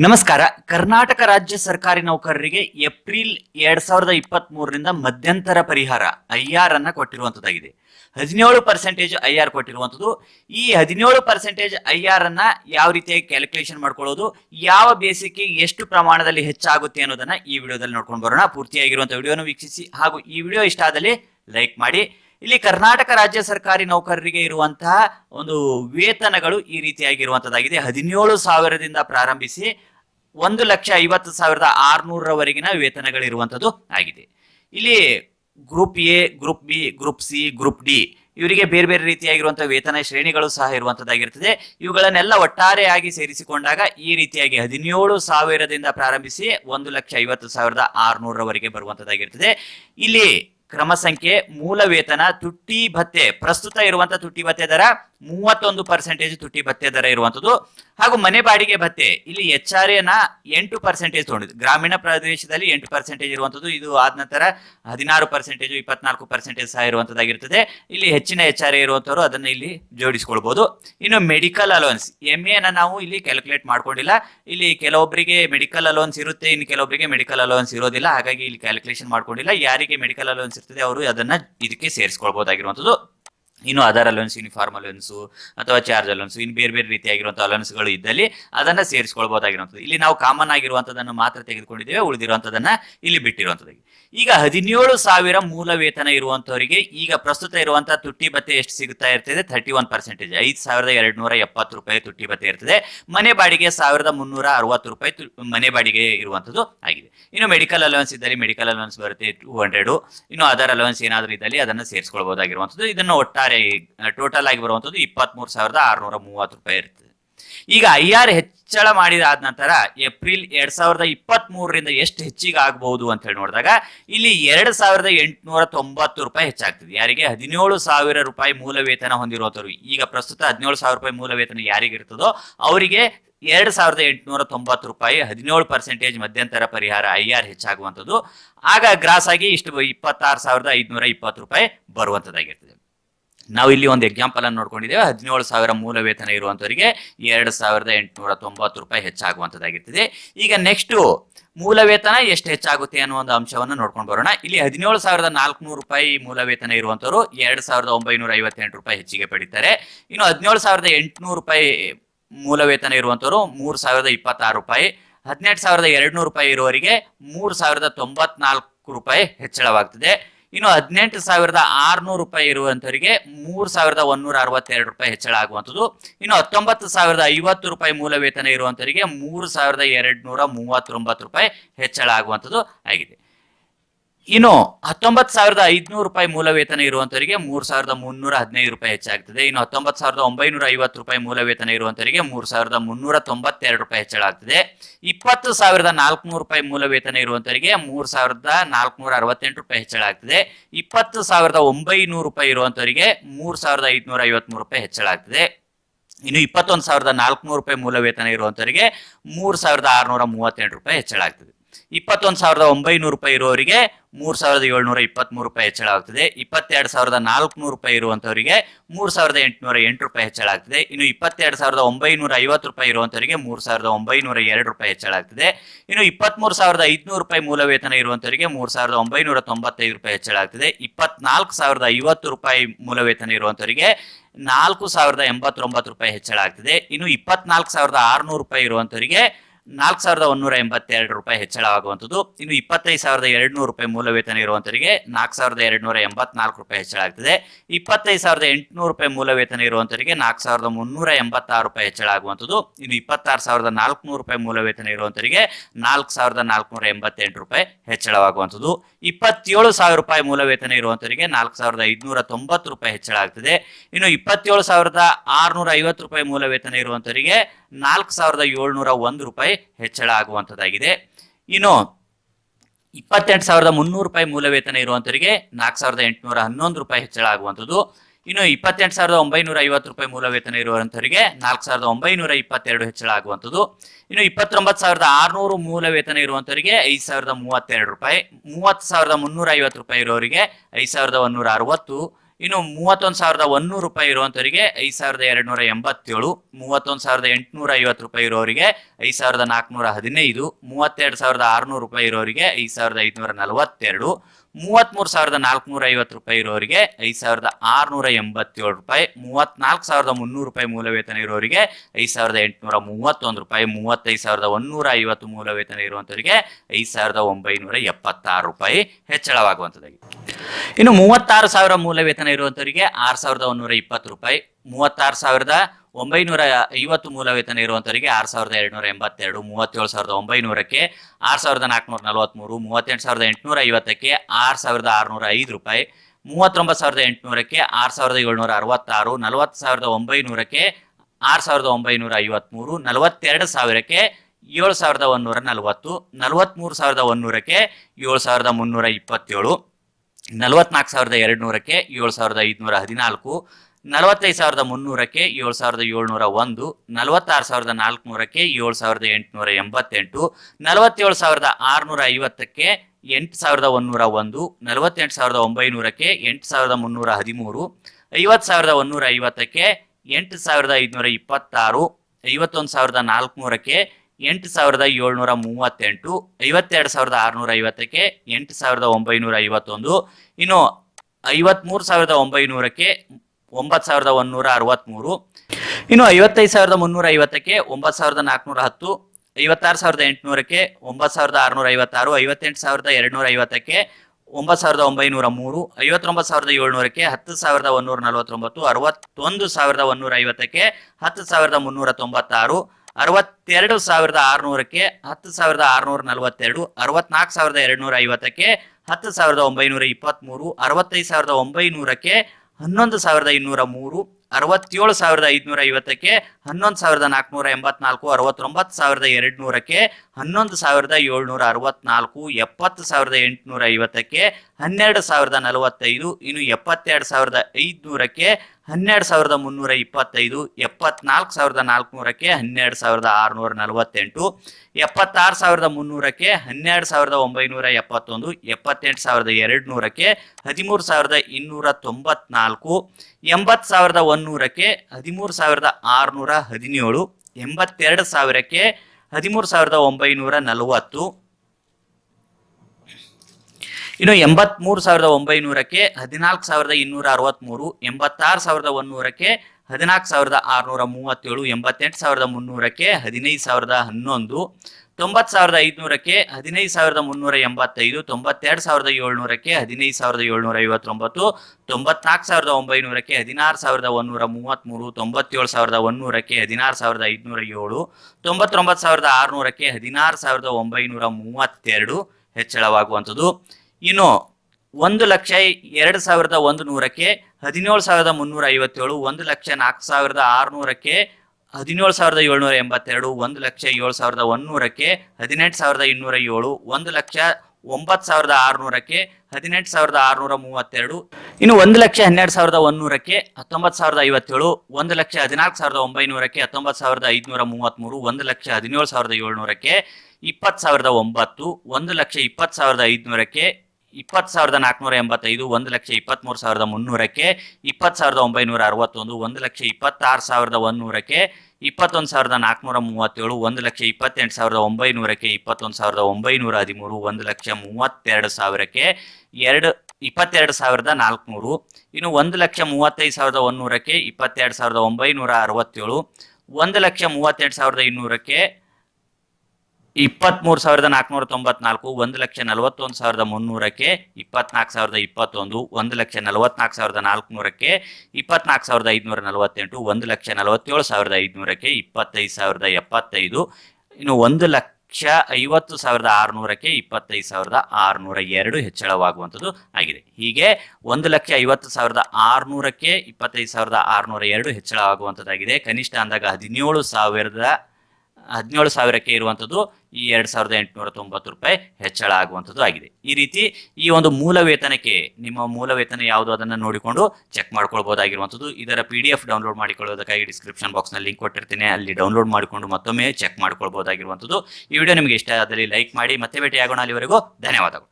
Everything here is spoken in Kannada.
ನಮಸ್ಕಾರ. ಕರ್ನಾಟಕ ರಾಜ್ಯ ಸರ್ಕಾರಿ ನೌಕರರಿಗೆ ಏಪ್ರಿಲ್ 2023ರಿಂದ ಮಧ್ಯಂತರ ಪರಿಹಾರ ಐಆರ್ ಅನ್ನ ಕೊಟ್ಟಿರುವಂತದ್ದಾಗಿದೆ. 17% ಐಆರ್ ಕೊಟ್ಟಿರುವಂತದ್ದು. ಈ 17% ಐಆರ್ ಅನ್ನ ಯಾವ ರೀತಿಯಾಗಿ ಕ್ಯಾಲ್ಕುಲೇಷನ್ ಮಾಡ್ಕೊಳ್ಳೋದು, ಯಾವ ಬೇಸಿಕ್ಗೆ ಎಷ್ಟು ಪ್ರಮಾಣದಲ್ಲಿ ಹೆಚ್ಚಾಗುತ್ತೆ ಅನ್ನೋದನ್ನ ಈ ವಿಡಿಯೋದಲ್ಲಿ ನೋಡ್ಕೊಂಡು ಬರೋಣ. ಪೂರ್ತಿಯಾಗಿರುವಂತಹ ವಿಡಿಯೋನ ವೀಕ್ಷಿಸಿ ಹಾಗೂ ಈ ವಿಡಿಯೋ ಇಷ್ಟ ಆದಲ್ಲಿ ಲೈಕ್ ಮಾಡಿ. ಇಲ್ಲಿ ಕರ್ನಾಟಕ ರಾಜ್ಯ ಸರ್ಕಾರಿ ನೌಕರರಿಗೆ ಇರುವಂತಹ ಒಂದು ವೇತನಗಳು ಈ ರೀತಿಯಾಗಿರುವಂತದ್ದಾಗಿದೆ. 17,000ದಿಂದ ಪ್ರಾರಂಭಿಸಿ 1,50,600ರವರೆಗಿನ ವೇತನಗಳಿರುವಂತದ್ದು ಆಗಿದೆ. ಇಲ್ಲಿ group A, group B, group C, group D ಇವರಿಗೆ ಬೇರೆ ಬೇರೆ ರೀತಿಯಾಗಿರುವಂತಹ ವೇತನ ಶ್ರೇಣಿಗಳು ಸಹ ಇರುವಂತದ್ದಾಗಿರ್ತದೆ. ಇವುಗಳನ್ನೆಲ್ಲ ಒಟ್ಟಾರೆಯಾಗಿ ಸೇರಿಸಿಕೊಂಡಾಗ ಈ ರೀತಿಯಾಗಿ 17,000ದಿಂದ ಪ್ರಾರಂಭಿಸಿ 1,50,600ರವರೆಗೆ ಬರುವಂತದ್ದಾಗಿರ್ತದೆ. ಇಲ್ಲಿ ಕ್ರಮ ಸಂಖ್ಯೆ ಮೂಲ ವೇತನ ತುಟ್ಟಿ ಭತ್ಯೆ, ಪ್ರಸ್ತುತ ಇರುವಂತಹ ತುಟ್ಟಿ ಭತ್ಯೆ ದರ 31% ತುಟ್ಟಿ ಭತ್ಯೆ ದರ ಇರುವಂತದ್ದು. ಹಾಗೂ ಮನೆ ಬಾಡಿಗೆ ಭತ್ಯೆ ಇಲ್ಲಿ HR ನ 8% ತಗೊಂಡಿದ್ದು, ಗ್ರಾಮೀಣ ಪ್ರದೇಶದಲ್ಲಿ 8% ಇರುವಂತದ್ದು. ಇದು ಆದ ನಂತರ 16%, 24% ಸಹ ಇರುವಂತದ್ದಾಗಿರ್ತದೆ. ಇಲ್ಲಿ ಹೆಚ್ಚಿನ HR ಇರುವಂತವರು ಅದನ್ನ ಇಲ್ಲಿ ಜೋಡಿಸಿಕೊಳ್ಬಹುದು. ಇನ್ನು ಮೆಡಿಕಲ್ ಅಲೋನ್ಸ್ MA ನಾವು ಇಲ್ಲಿ ಕ್ಯಾಲ್ಕುಲೇಟ್ ಮಾಡ್ಕೊಂಡಿಲ್ಲ. ಇಲ್ಲಿ ಕೆಲವೊಬ್ಬರಿಗೆ ಮೆಡಿಕಲ್ ಅಲೋನ್ಸ್ ಇರುತ್ತೆ, ಇನ್ನು ಕೆಲವೊಬ್ಬರಿಗೆ ಮೆಡಿಕಲ್ ಅಲೋನ್ಸ್ ಇರೋದಿಲ್ಲ. ಹಾಗಾಗಿ ಇಲ್ಲಿ ಕ್ಯಾಲ್ಕುಲೇಷನ್ ಮಾಡ್ಕೊಂಡಿಲ್ಲ. ಯಾರಿಗೆ ಮೆಡಿಕಲ್ ಅಲೋನ್ಸ್ ಇರ್ತದೆ ಅವರು ಅದನ್ನ ಇದಕ್ಕೆ ಸೇರಿಸ್ಕೊಳ್ಬಹುದಾಗಿರುವಂತದ್ದು. ಇನ್ನು ಅದರ್ ಅಲೋನ್ಸ್, ಯೂನಿಫಾರ್ಮ್ ಅಲೋನ್ಸ್ ಅಥವಾ ಚಾರ್ಜ್ ಅಲೋನ್ಸ್, ಇನ್ನು ಬೇರೆ ಬೇರೆ ರೀತಿಯಾಗಿರುವಂತಹ ಅಲೋನ್ಸ್ಗಳು ಇದ್ದಲ್ಲಿ ಅದನ್ನ ಸೇರಿಸ್ಕೊಳ್ಬಹುದಾಗಿರುವಂಥದ್ದು. ಇಲ್ಲಿ ನಾವು ಕಾಮನ್ ಆಗಿರುವಂತದನ್ನು ಮಾತ್ರ ತೆಗೆದುಕೊಂಡಿದ್ದೇವೆ, ಉಳಿದಿರುವಂತದನ್ನ ಇಲ್ಲಿ ಬಿಟ್ಟಿರುವಂತದ್ದು. ಈಗ 17,000 ಮೂಲ ವೇತನ ಇರುವಂತವರಿಗೆ ಈಗ ಪ್ರಸ್ತುತ ಇರುವಂತಹ ತುಟ್ಟಿ ಭತ್ಯೆ ಎಷ್ಟು ಸಿಗುತ್ತಾ ಇರ್ತದೆ? 31%, 5,270 ರೂಪಾಯಿ ತುಟ್ಟಿ ಭತ್ಯೆ ಇರ್ತದೆ. ಮನೆ ಬಾಡಿಗೆ 1,360 ರೂಪಾಯಿ ಮನೆ ಬಾಡಿಗೆ ಇರುವಂತದ್ದು ಆಗಿದೆ. ಇನ್ನು ಮೆಡಿಕಲ್ ಅಲೋನ್ಸ್ ಇದ್ದಲ್ಲಿ ಮೆಡಿಕಲ್ ಅಲೋನ್ಸ್ ಬರುತ್ತೆ 200. ಇನ್ನು ಅದರ್ ಅಲೋನ್ಸ್ ಏನಾದರೂ ಇದ್ದಲ್ಲಿ ಅದನ್ನ ಸೇರಿಸ್ಕೊಳ್ಬಹುದಾಗಿರುವಂತದ್ದು. ಇದನ್ನು ಒಟ್ಟಾರೆ ಟೋಟಲ್ ಆಗಿ ಬರುವಂತದ್ದು 23,630 ರೂಪಾಯಿ ಇರ್ತದೆ. ಈಗ ಐಆರ್ ಹೆಚ್ಚಳ ಮಾಡಿದಾದ ನಂತರ ಏಪ್ರಿಲ್ 2023ರಿಂದ ಎಷ್ಟು ಹೆಚ್ಚಿಗೆ ಆಗಬಹುದು ಅಂತ ಹೇಳಿ ನೋಡಿದಾಗ ಇಲ್ಲಿ 2,890 ರೂಪಾಯಿ ಹೆಚ್ಚಾಗ್ತದೆ. ಯಾರಿಗೆ? 17,000 ರೂಪಾಯಿ ಮೂಲ ವೇತನ ಹೊಂದಿರುವಂತವರು. ಈಗ ಪ್ರಸ್ತುತ 17,000 ರೂಪಾಯಿ ಮೂಲ ವೇತನ ಯಾರಿಗೆ ಇರ್ತದೋ ಅವರಿಗೆ 2,890 ರೂಪಾಯಿ 17% ಮಧ್ಯಂತರ ಪರಿಹಾರ ಐಆರ್ ಹೆಚ್ಚಾಗುವಂಥದ್ದು. ಆಗ ಗ್ರಾಸ್ ಆಗಿ ಇಷ್ಟು 26,520 ರೂಪಾಯಿ ಬರುವಂತದ್ದಾಗಿರ್ತದೆ. ನಾವು ಇಲ್ಲಿ ಒಂದು ಎಕ್ಸಾಂಪಲ್ ಅನ್ನು ನೋಡ್ಕೊಂಡಿದ್ದೇವೆ. 17,000 ಮೂಲ ವೇತನ ಇರುವಂತವರಿಗೆ 2,890 ರೂಪಾಯಿ ಹೆಚ್ಚಾಗುವಂತದ್ದಾಗಿರ್ತದೆ. ಈಗ ನೆಕ್ಸ್ಟ್ ಮೂಲ ವೇತನ ಎಷ್ಟು ಹೆಚ್ಚಾಗುತ್ತೆ ಅನ್ನೋ ಒಂದು ಅಂಶವನ್ನು ನೋಡ್ಕೊಂಡು ಬರೋಣ. ಇಲ್ಲಿ 17,400 ರೂಪಾಯಿ ಮೂಲ ವೇತನ ಇರುವಂತವರು 2,958 ರೂಪಾಯಿ ಹೆಚ್ಚಿಗೆ ಪಡಿತಾರೆ. ಇನ್ನು 17,800 ರೂಪಾಯಿ ಮೂಲ ವೇತನ ಇರುವಂತವರು 3,026 ರೂಪಾಯಿ, 18,200 ರೂಪಾಯಿ ಇರುವವರಿಗೆ 3,094 ರೂಪಾಯಿ ಹೆಚ್ಚಳವಾಗ್ತದೆ. ಇನ್ನು 18,600 ರೂಪಾಯಿ ಇರುವಂತವರಿಗೆ 3,162 ರೂಪಾಯಿ ಹೆಚ್ಚಳ ಆಗುವಂಥದ್ದು. ಇನ್ನು 19,050 ರೂಪಾಯಿ ಮೂಲ ವೇತನ ಇರುವಂತವರಿಗೆ 3,239 ರೂಪಾಯಿ ಹೆಚ್ಚಳ ಆಗುವಂಥದ್ದು ಆಗಿದೆ. ಇನ್ನು 19,500 ರೂಪಾಯಿ ಮೂಲ ವೇತನ ಇರುವಂತವರಿಗೆ 3,315 ರೂಪಾಯಿ ಹೆಚ್ಚಾಗ್ತದೆ. ಇನ್ನು 19,950 ರೂಪಾಯಿ ಮೂಲ ವೇತನ ಇರುವಂತವರಿಗೆ 3,392 ರೂಪಾಯಿ ಹೆಚ್ಚಳ ಆಗ್ತದೆ. 20,400 ರೂಪಾಯಿ ಮೂಲ ವೇತನ ಇರುವಂತವರಿಗೆ 3,468 ರೂಪಾಯಿ ಹೆಚ್ಚಳ ಆಗ್ತದೆ. 20,900 ರೂಪಾಯಿ ಇರುವಂತವರಿಗೆ 3,553 ರೂಪಾಯಿ ಹೆಚ್ಚಳ ಆಗ್ತದೆ. ಇನ್ನು 21,400 ರೂಪಾಯಿ ಮೂಲ ವೇತನ ಇರುವಂತವರಿಗೆ 3,638 ರೂಪಾಯಿ ಹೆಚ್ಚಳ ಆಗ್ತದೆ. 21,900 ರೂಪಾಯಿ ಇರುವವರಿಗೆ 3,723 ರೂಪಾಯಿ ಹೆಚ್ಚಳ ಆಗ್ತದೆ. 22,400 ರೂಪಾಯಿ ಇರುವಂತವರಿಗೆ 3,808 ರೂಪಾಯಿ ಹೆಚ್ಚಳ ಆಗ್ತದೆ. ಇನ್ನು 22,950 ರೂಪಾಯಿ ಇರುವಂತವರಿಗೆ 3,902 ರೂಪಾಯಿ ಹೆಚ್ಚಳ ಆಗ್ತದೆ. ಇನ್ನು 23,500 ರೂಪಾಯಿ ಮೂಲ ವೇತನ ಇರುವಂತವರಿಗೆ 3,995 ರೂಪಾಯಿ ಹೆಚ್ಚಳ ಆಗ್ತದೆ. 24,050 ರೂಪಾಯಿ ಮೂಲ ವೇತನ ಇರುವಂತವರಿಗೆ 4,089 ರೂಪಾಯಿ ಹೆಚ್ಚಳ ಆಗ್ತದೆ. ಇನ್ನು 24,600 ರೂಪಾಯಿ ಇರುವಂತವರಿಗೆ 4,182 ರೂಪಾಯಿ ಹೆಚ್ಚಳವಾಗುವಂಥದ್ದು. ಇನ್ನು 25,200 ರೂಪಾಯಿ ಮೂಲ ವೇತನ ಇರುವಂತವರಿಗೆ 4,284 ರೂಪಾಯಿ ಹೆಚ್ಚಳ ಆಗ್ತದೆ. 25,800 ರೂಪಾಯಿ ಮೂಲ ವೇತನ ಇರುವಂತವರಿಗೆ 4,386 ರೂಪಾಯಿ ಹೆಚ್ಚಳ ಆಗುವಂಥದ್ದು. ಇನ್ನು 26,400 ರೂಪಾಯಿ ಮೂಲ ವೇತನ ಇರುವಂತವರಿಗೆ 4,488 ರೂಪಾಯಿ ಹೆಚ್ಚಳವಾಗುವಂಥದ್ದು. 27,000 ರೂಪಾಯಿ ಮೂಲ ವೇತನ ಇರುವಂತವರಿಗೆ 4,590 ರೂಪಾಯಿ ಹೆಚ್ಚಳ ಆಗ್ತದೆ. ಇನ್ನು 27,650 ರೂಪಾಯಿ ಮೂಲ ವೇತನ ಇರುವಂತವರಿಗೆ 4,701 ರೂಪಾಯಿ ಹೆಚ್ಚಳ ಆಗುವಂತದ್ದಾಗಿದೆ. ಇನ್ನು 28,300 ರೂಪಾಯಿ ಮೂಲ ವೇತನ ಇರುವಂತವರಿಗೆ 4,811 ರೂಪಾಯಿ ಹೆಚ್ಚಳ ಆಗುವಂಥದ್ದು. ಇನ್ನು 28,950 ರೂಪಾಯಿ ಮೂಲ ವೇತನ ಇರುವಂತವರಿಗೆ 4,922 ಹೆಚ್ಚಳ ಆಗುವಂಥದ್ದು. ಇನ್ನು 29,600 ಮೂಲ ವೇತನ ಇರುವಂತವರಿಗೆ 5,032 ರೂಪಾಯಿ, 30,350 ರೂಪಾಯಿ ಇರೋರಿಗೆ 5,160, ಇನ್ನು 31,100 ರೂಪಾಯಿ ಇರುವಂತವರಿಗೆ 5,287, 31,850 ರೂಪಾಯಿ ಇರೋರಿಗೆ 5,415, 32,600 ರೂಪಾಯಿ ಇರೋರಿಗೆ 5,542, 33,450 ರೂಪಾಯಿ ಇರೋರಿಗೆ 5,687 ರೂಪಾಯಿ, 34,300 ರೂಪಾಯಿ ಮೂಲ ವೇತನ ಇರೋರಿಗೆ 5,831 ರೂಪಾಯಿ, 35,150 ಮೂಲ ವೇತನ ಇರುವಂತವರಿಗೆ 5,976 ರೂಪಾಯಿ ಹೆಚ್ಚಳವಾಗುವಂತದ್ದಾಗಿದೆ. ಇನ್ನು 36,000 ಮೂಲ ವೇತನ ಇರುವಂತವರಿಗೆ 6,120 ರೂಪಾಯಿ, 36,950 ಮೂಲ ವೇತನ ಇರುವಂತವರಿಗೆ 6,282, 37,900ಕ್ಕೆ 6,443, 38,850ಕ್ಕೆ 6,605 ರೂಪಾಯಿ, 39,800ಕ್ಕೆ 6,766, 40,900ಕ್ಕೆ 6,953, 42,000ಕ್ಕೆ 7,140, 43,100ಕ್ಕೆ 7,327, 44,200ಕ್ಕೆ 7,514, 45,300ಕ್ಕೆ 7,701, 46,400ಕ್ಕೆ 7,888, 47,650ಕ್ಕೆ 8,101, 48,900ಕ್ಕೆ 8,313, 50,150ಕ್ಕೆ 8,526, 51,400ಕ್ಕೆ 8,738, 52,650ಕ್ಕೆ 8,951, ಇನ್ನು 53,900ಕ್ಕೆ 9,163, ಇನ್ನು 55,350ಕ್ಕೆ 9,410, 56,800ಕ್ಕೆ 9,656, 58,250ಕ್ಕೆ 9,903, 59,700ಕ್ಕೆ 10,149, 61,150ಕ್ಕೆ 10,396, 62,600ಕ್ಕೆ 10,642, 64,250ಕ್ಕೆ 10,923, 65,900ಕ್ಕೆ 11,203, 67,550ಕ್ಕೆ 11,484, 69,200ಕ್ಕೆ 11,764, 70,850ಕ್ಕೆ 12,045, ಇನ್ನು 72,500ಕ್ಕೆ 12,325, 74,400ಕ್ಕೆ 12,648, 76,300ಕ್ಕೆ 12,971, 78,200ಕ್ಕೆ 13,294, 80,100ಕ್ಕೆ 13,617, 82,000ಕ್ಕೆ 13,940, ಇನ್ನು 83,900ಕ್ಕೆ 14,263, 86,100ಕ್ಕೆ 14,637, 88,300ಕ್ಕೆ 15,011, 90,500ಕ್ಕೆ 15,385, 92,700ಕ್ಕೆ 15,759, 94,900ಕ್ಕೆ 16,133, 97,100ಕ್ಕೆ 16,507, 99,600ಕ್ಕೆ 16,932 ಹೆಚ್ಚಳವಾಗುವಂಥದ್ದು. ಇನ್ನು 1,02,100ಕ್ಕೆ 17,357, 1,04,600ಕ್ಕೆ 17,782, 1,07,100ಕ್ಕೆ 18,207, 1,09,600ಕ್ಕೆ 18,632, ಇನ್ನು 1,12,100ಕ್ಕೆ 19,057, 1,14,900ಕ್ಕೆ 19,533, 1,17,700ಕ್ಕೆ 20,009, 1,20,500ಕ್ಕೆ 20,485, 1,23,300ಕ್ಕೆ 20,961, 1,26,100ಕ್ಕೆ 21,437, 1,28,900ಕ್ಕೆ 21,913, 1,32,000ಕ್ಕೆ 22,400, ಇನ್ನು 1,35,100ಕ್ಕೆ 22,967, 1,38,200ಕ್ಕೆ 23,494, 1,41,300ಕ್ಕೆ 24,021, 1,44,400ಕ್ಕೆ 24,548, 1,47,500ಕ್ಕೆ 25,075, ಇನ್ನು 1,50,600ಕ್ಕೆ 25,602 ಹೆಚ್ಚಳವಾಗುವಂಥದ್ದು ಆಗಿದೆ. ಹೀಗೆ 1,50,600ಕ್ಕೆ 25,602 ಹೆಚ್ಚಳವಾಗುವಂಥದ್ದಾಗಿದೆ. ಕನಿಷ್ಠ ಅಂದಾಗ 17,000ಕ್ಕೆ ಇರುವಂಥದ್ದು ಈ 2,890 ರೂಪಾಯಿ ಹೆಚ್ಚಳ ಆಗುವಂಥದ್ದು ಆಗಿದೆ. ಈ ರೀತಿ ಈ ಒಂದು ಮೂಲ ವೇತನಕ್ಕೆ ನಿಮ್ಮ ಮೂಲ ವೇತನ ಯಾವುದು ಅದನ್ನು ನೋಡಿಕೊಂಡು ಚೆಕ್ ಮಾಡ್ಕೊಳ್ಬಹುದಾಗಿರುವಂಥದ್ದು. ಇದರ PDF ಡೌನ್ಲೋಡ್ ಮಾಡಿಕೊಳ್ಳೋದಕ್ಕಾಗಿ ಡಿಸ್ಕ್ರಿಪ್ಷನ್ ಬಾಕ್ಸ್ನಲ್ಲಿ ಲಿಂಕ್ ಕೊಟ್ಟಿರ್ತೀನಿ, ಅಲ್ಲಿ ಡೌನ್ಲೋಡ್ ಮಾಡಿಕೊಂಡು ಮತ್ತೊಮ್ಮೆ ಚೆಕ್ ಮಾಡ್ಕೊಳ್ಬಹುದಾಗಿರುವಂಥದ್ದು. ಈ ವಿಡಿಯೋ ನಿಮಗೆ ಇಷ್ಟ ಆದಲ್ಲಿ ಲೈಕ್ ಮಾಡಿ. ಮತ್ತೆ ಭೇಟಿಯಾಗೋಣ. ಅಲ್ಲಿವರೆಗೂ ಧನ್ಯವಾದಗಳು.